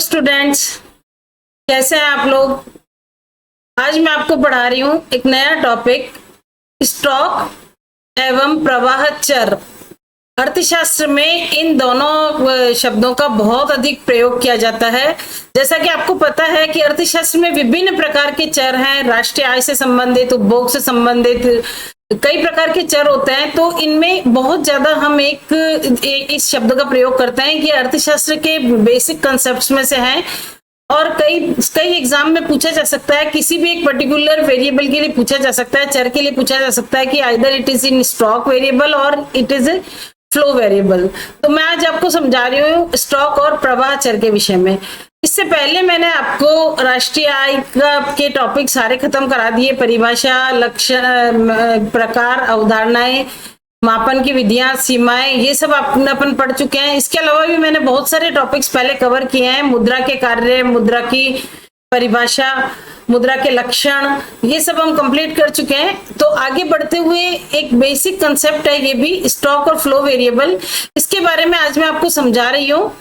Students, कैसे हैं आप लोग। आज मैं आपको पढ़ा रही हूँ एक नया टॉपिक, स्टॉक एवं प्रवाह चर। अर्थशास्त्र में इन दोनों शब्दों का बहुत अधिक प्रयोग किया जाता है। जैसा कि आपको पता है कि अर्थशास्त्र में विभिन्न प्रकार के चर हैं, राष्ट्रीय आय से संबंधित, उपभोग से संबंधित कई प्रकार के चर होते हैं। तो इनमें बहुत ज्यादा हम इस शब्द का प्रयोग करते हैं कि अर्थशास्त्र के बेसिक कंसेप्ट्स में से हैं और कई एग्जाम में पूछा जा सकता है। किसी भी एक पर्टिकुलर वेरिएबल के लिए पूछा जा सकता है, चर के लिए पूछा जा सकता है कि either it is in stock variable और it is a flow variable. तो मैं आज आपको समझा रही हूँ स्टॉक और प्रवाह चर के विषय में। इससे पहले मैंने आपको राष्ट्रीय आय के टॉपिक सारे खत्म करा दिए, परिभाषा, लक्षण, प्रकार, अवधारणाएं, मापन की विधियां, सीमाएं, ये सब अपन पढ़ चुके हैं। इसके अलावा भी मैंने बहुत सारे टॉपिक्स पहले कवर किए हैं, मुद्रा के कार्य, मुद्रा की परिभाषा, मुद्रा के लक्षण, ये सब हम कंप्लीट कर चुके हैं। तो आगे बढ़ते हुए एक बेसिक कंसेप्ट है ये भी, स्टॉक और फ्लो वेरिएबल। इसके बारे में आज मैं आपको समझा रही हूँ।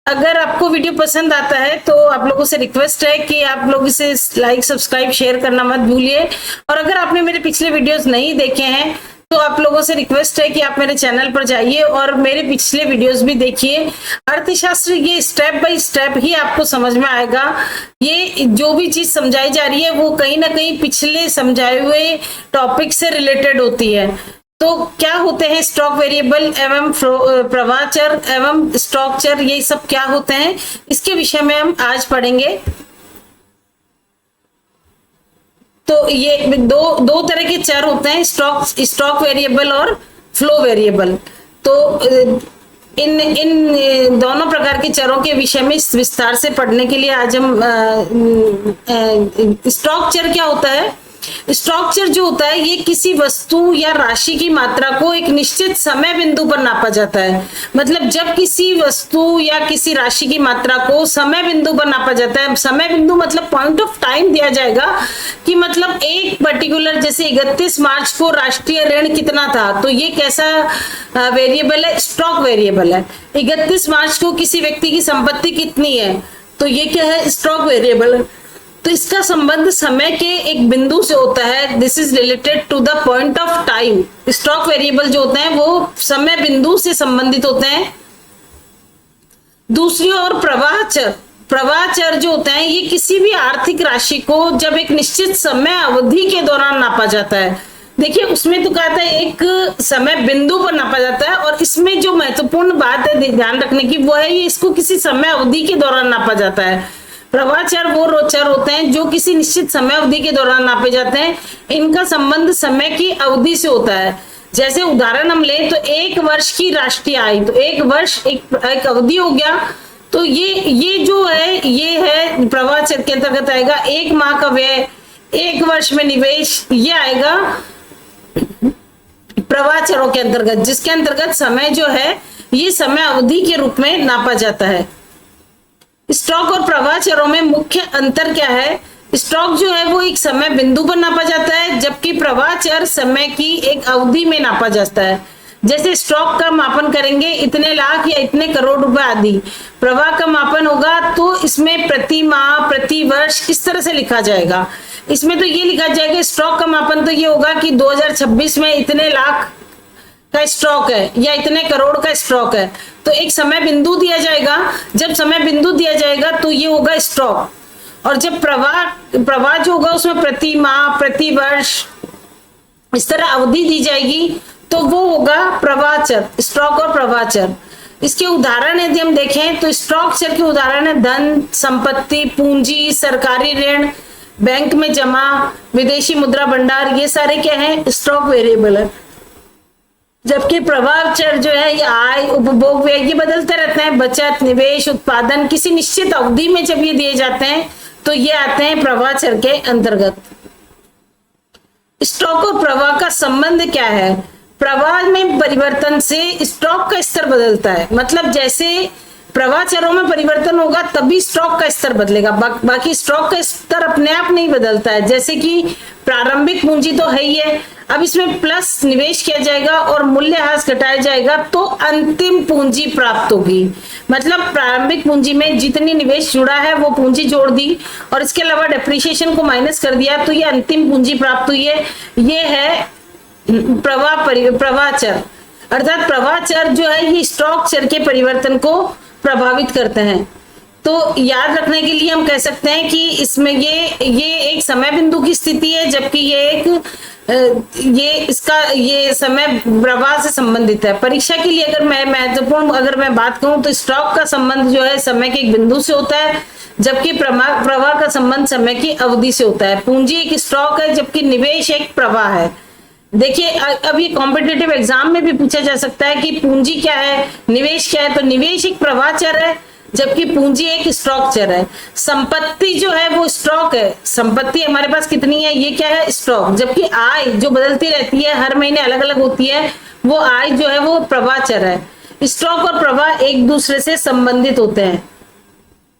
अगर आपको वीडियो पसंद आता है तो आप लोगों से रिक्वेस्ट है कि आप लोग इसे लाइक, सब्सक्राइब, शेयर करना मत भूलिए। और अगर आपने मेरे पिछले वीडियोस नहीं देखे हैं तो आप लोगों से रिक्वेस्ट है कि आप मेरे चैनल पर जाइए और मेरे पिछले वीडियोस भी देखिए। अर्थशास्त्र ये स्टेप बाय स्टेप ही आपको समझ में आएगा। ये जो भी चीज समझाई जा रही है वो कहीं ना कहीं पिछले समझाए हुए टॉपिक से रिलेटेड होती है। तो क्या होते हैं स्टॉक वेरिएबल एवं प्रवाह चर एवं स्टॉक चर, ये सब क्या होते हैं, इसके विषय में हम आज पढ़ेंगे। तो ये दो तरह के चर होते हैं, स्टॉक वेरिएबल और फ्लो वेरिएबल। तो इन दोनों प्रकार के चरों के विषय में विस्तार से पढ़ने के लिए आज हम स्टॉक चर क्या होता है। स्टॉक चर जो होता है ये किसी वस्तु या राशि की मात्रा को एक निश्चित समय बिंदु पर नापा जाता है। मतलब जब किसी वस्तु या किसी राशि की मात्रा को समय बिंदु पर नापा जाता है, समय बिंदु मतलब पॉइंट ऑफ टाइम दिया जाएगा कि मतलब एक पर्टिकुलर, जैसे 31 मार्च को राष्ट्रीय ऋण कितना था, तो ये कैसा वेरिएबल है, स्टॉक वेरिएबल है। 31 मार्च को किसी व्यक्ति की संपत्ति कितनी है, तो ये क्या है, स्टॉक वेरिएबल है। तो इसका संबंध समय के एक बिंदु से होता है। This is related to the point of time. Stock variable जो होते हैं वो समय बिंदु से संबंधित होते हैं। दूसरी ओर प्रवाह चर जो होते हैं ये किसी भी आर्थिक राशि को जब एक निश्चित समय अवधि के दौरान नापा जाता है। देखिए उसमें तो कहा था एक समय बिंदु पर नापा जाता है, और इसमें जो महत्वपूर्ण बात है ध्यान रखने की वो है ये इसको किसी समय अवधि के दौरान नापा जाता है। प्रवाह चर वो चर होते हैं जो किसी निश्चित समय अवधि के दौरान नापे जाते हैं। इनका संबंध समय की अवधि से होता है। जैसे उदाहरण हम ले तो 1 वर्ष की राष्ट्रीय आय, तो 1 वर्ष एक अवधि हो गया। तो ये जो है ये है प्रवाह चर के अंतर्गत आएगा। 1 माह का व्यय, 1 वर्ष में निवेश, ये आएगा प्रवाह चरों के अंतर्गत, जिसके अंतर्गत समय जो है ये समय अवधि के रूप में नापा जाता है। स्टॉक और प्रवाह चरों में मुख्य अंतर क्या है। स्टॉक जो है वो एक समय बिंदु पर नापा जाता है, जबकि प्रवाह चर समय की एक अवधि में नापा जाता है। जैसे स्टॉक का मापन करेंगे इतने लाख या इतने करोड़ रुपए आदि, प्रवाह का मापन होगा तो इसमें प्रति माह, प्रति वर्ष इस तरह से लिखा जाएगा। इसमें तो ये लिखा जाएगा स्टॉक का मापन तो ये होगा कि 2026 में इतने लाख का स्टॉक है या इतने करोड़ का स्टॉक है। तो एक समय बिंदु दिया जाएगा, जब समय बिंदु दिया जाएगा तो ये होगा स्टॉक। और जब प्रवाह जो होगा उसमें प्रति माह, प्रति वर्ष इस तरह अवधि दी जाएगी तो वो होगा प्रवाह चर, स्टॉक और प्रवाह चर। इसके उदाहरण यदि हम देखें तो स्टॉक चर के उदाहरण है धन, संपत्ति, पूंजी, सरकारी ऋण, बैंक में जमा, विदेशी मुद्रा भंडार, ये सारे क्या है, स्टॉक वेरिएबल है। जबकि प्रवाह चर जो है ये आय, उपभोग, व्यय, ये बदलते रहते हैं। बचत, निवेश, उत्पादन किसी निश्चित अवधि में जब ये दिए जाते हैं तो ये आते हैं प्रवाह चर के अंतर्गत। स्टॉक और प्रवाह का संबंध क्या है। प्रवाह में परिवर्तन से स्टॉक का स्तर बदलता है। मतलब जैसे प्रवाह चरों में परिवर्तन होगा तभी स्टॉक का स्तर बदलेगा, बाकी स्टॉक का स्तर अपने आप नहीं बदलता है। जैसे कि प्रारंभिक पूंजी तो है ही है, अब इसमें प्लस निवेश किया जाएगा और मूल्यह्रास घटाया जाएगा तो अंतिम पूंजी प्राप्त होगी। मतलब प्रारंभिक पूंजी में जितनी निवेश जुड़ा है वो पूंजी जोड़ दी और इसके अलावा डेप्रिसिएशन को माइनस कर दिया, तो ये अंतिम पूंजी प्राप्त हुई है। ये है प्रवाह चर। अर्थात प्रवाह चर जो है ये स्टॉक चर के परिवर्तन को प्रभावित करते हैं। तो याद रखने के लिए हम कह सकते हैं कि इसमें ये एक समय बिंदु की स्थिति है, जबकि ये समय प्रवाह से संबंधित है। परीक्षा के लिए अगर मैं बात करूं तो स्टॉक का संबंध जो है समय के एक बिंदु से होता है, जबकि प्रवाह का संबंध समय की अवधि से होता है। पूंजी एक स्टॉक है, जबकि निवेश एक प्रवाह है। देखिए अब ये कॉम्पिटिटिव एग्जाम में भी पूछा जा सकता है कि पूंजी क्या है, निवेश क्या है। तो निवेश एक प्रवाह चर है, जबकि पूंजी एक स्टॉक चर है। संपत्ति जो है वो स्टॉक है, संपत्ति हमारे पास कितनी है, ये क्या है, स्टॉक। जबकि आय जो बदलती रहती है, हर महीने अलग अलग होती है, वो आय जो है वो प्रवाह चर है। स्टॉक और प्रवाह एक दूसरे से संबंधित होते हैं।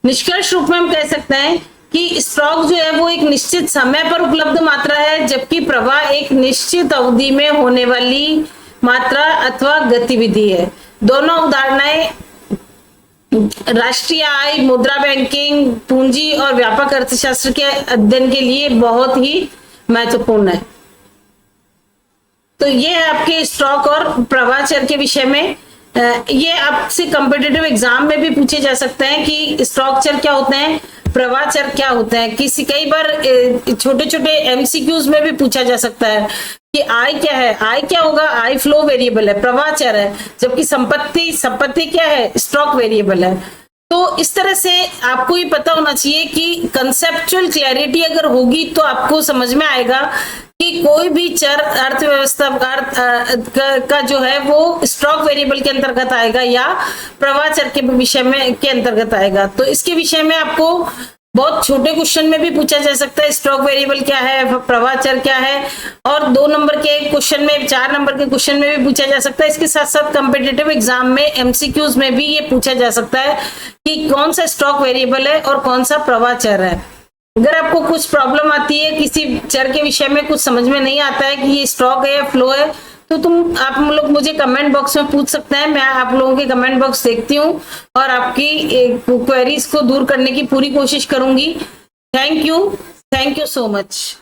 निष्कर्ष रूप में हम कह सकते हैं कि स्टॉक जो है वो एक निश्चित समय पर उपलब्ध मात्रा है, जबकि प्रवाह एक निश्चित अवधि में होने वाली मात्रा अथवा गतिविधि है। दोनों उदाहरणें राष्ट्रीय आय, मुद्रा बैंकिंग, पूंजी और व्यापक अर्थशास्त्र के अध्ययन के लिए बहुत ही महत्वपूर्ण है। तो ये है आपके स्टॉक और प्रवाह चर के विषय में। ये आपसे कॉम्पिटिटिव एग्जाम में भी पूछे जा सकते हैं कि स्टॉक चर क्या होते हैं, प्रवाह चर क्या होते हैं। कई बार छोटे छोटे एमसीक्यूज में भी पूछा जा सकता है कि आय क्या है, आय क्या होगा, आय फ्लो वेरिएबल है, प्रवाह चर है। जबकि संपत्ति क्या है, स्टॉक वेरिएबल है। तो इस तरह से आपको ये पता होना चाहिए कि कंसेप्चुअल क्लैरिटी अगर होगी तो आपको समझ में आएगा कि कोई भी चर अर्थव्यवस्था का जो है वो स्टॉक वेरिएबल के अंतर्गत आएगा या प्रवाह चर के विषय में के अंतर्गत आएगा। तो इसके विषय में आपको बहुत छोटे क्वेश्चन में भी पूछा जा सकता है स्टॉक वेरिएबल क्या है, प्रवाह चर क्या है, और 2 नंबर के क्वेश्चन में, 4 नंबर के क्वेश्चन में भी पूछा जा सकता है। इसके साथ साथ कॉम्पिटिटिव एग्जाम में एमसीक्यूज में भी ये पूछा जा सकता है कि कौन सा स्टॉक वेरिएबल है और कौन सा प्रवाह चर है। अगर आपको कुछ प्रॉब्लम आती है, किसी चर के विषय में कुछ समझ में नहीं आता है कि ये स्टॉक है या फ्लो है, तो आप लोग मुझे कमेंट बॉक्स में पूछ सकते हैं। मैं आप लोगों के कमेंट बॉक्स देखती हूँ और आपकी क्वेरीज को दूर करने की पूरी कोशिश करूंगी। Thank you so much.